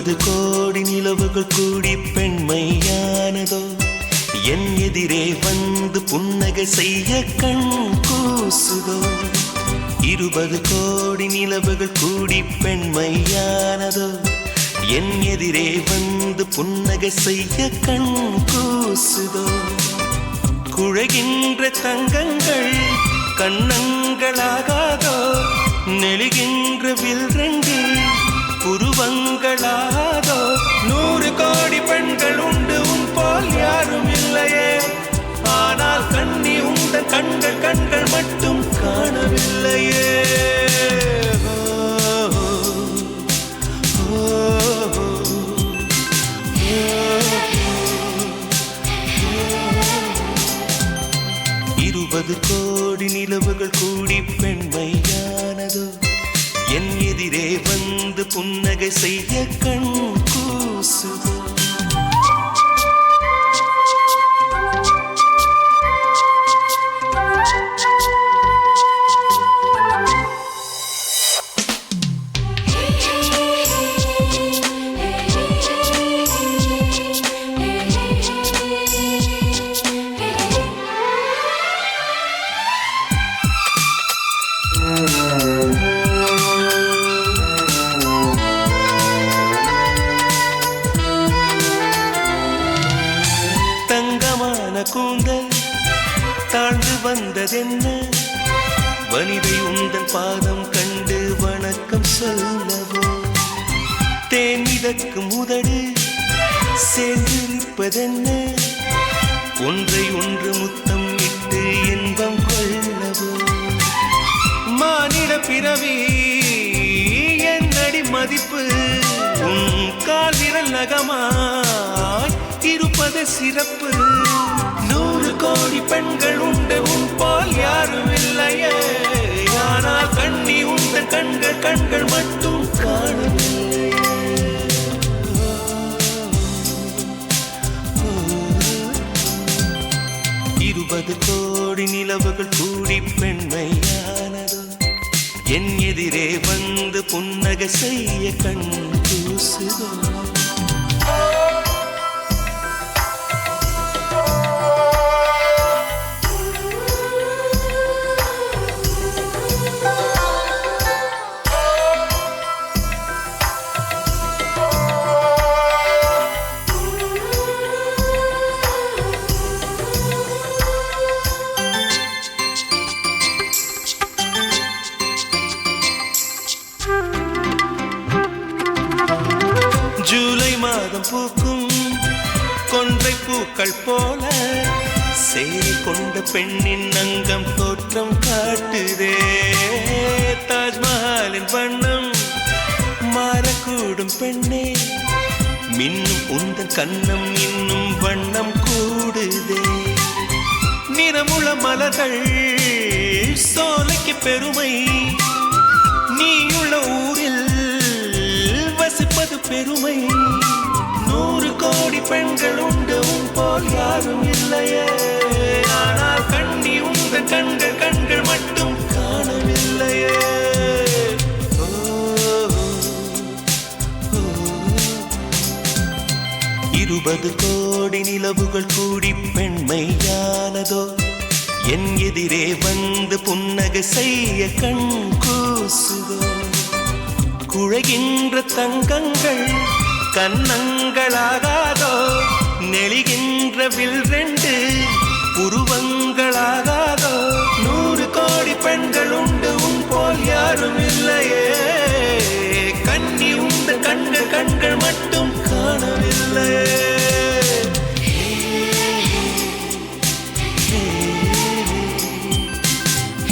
20 கோடி நிலவுகள் கூடி பெண்மையானதோ என் எதிரே வந்து புன்னகை செய்ய கண் கூசுதோ 20 கோடி நிலவுகள் கூடி பெண்மையானதோ என் எதிரே வந்து புன்னகை செய்ய கண் கூசுதோ குழைகின்ற தங்கங்கள் கண்ணங்களாகாதோ நெளிகின்ற வில்ரங்கில் புருவங்களாதோ 100 கோடி பெண்கள் உண்டு உன் போல் யாரும் இல்லையே ஆனால் கண்ணி உந்த கண்கள் கண்கள் மட்டும் காணவில்லையே 20 கோடி நிலவுகள் கூடி பெண்மையானதோ என் எதிரே வந்து புன்னகை செய்ய கண் கூசுதோ கூந்தல் தாழ்ந்து வந்ததென்ன வனிதை உந்தன் பாதம் கண்டு வணக்கம் சொல்லவோ தேன் மிதக்கும் உதடு சேர்ந்திருப்பதென்ன ஒன்றை ஒன்று முத்தம் இட்டு இன்பம் கொள்ளவோ மானிட பிறவி என் அடி மதிப்பு உன் கால் விரல் நகமாய் இருப்பது சிறப்பு 100 கோடி பெண்கள் உண்டு உன் போல் யாரும் இல்லையே ஆனால் கண்ணி உந்த கண்கள் கண்கள் மட்டும் காணவில்லையே 20 கோடி நிலவுகள் கூடி பெண்மையானதோ என் எதிரே வந்து புன்னகை செய்ய கண் கூசுதோ ஜூலை மாதம் பூக்கும் கொன்றை பூக்கள் போல சேரி கொண்ட பெண்ணின் அங்கம் தோற்றம் காட்டுதே தாஜ்மஹாலின் வண்ணம் மாறக்கூடும் பெண்ணே மின்னும் உந்தன் கண்ணம் இன்னும் வண்ணம் கூடுதே நிறமுள மலர்கள் சோலைக்கு பெருமை நீயுள்ள ஊரில் வசிப்பது பெருமை 100 கோடி பெண்கள் உண்டு உன் போல் யாரும் இல்லையே ஆனால் கண்ணி உந்த கண்கள் கண்கள் மட்டும் காணவில்லையே 20 கோடி நிலவுகள் கூடி பெண்மையானதோ என் எதிரே வந்து புன்னகை செய்ய கண் கூசுதோ குழைகின்ற தங்கங்கள் கண்ணங்களாகாதோ நெளிகின்ற வில்ரெண்டு புருவங்களாகாதோ 100 கோடி பெண்கள் உண்டு உன் போல் யாரும் இல்லையே கண்ணி உந்த கண்கள் கண்கள் மட்டும் காணவில்லையே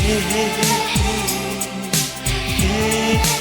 hey, hey, hey, hey, hey.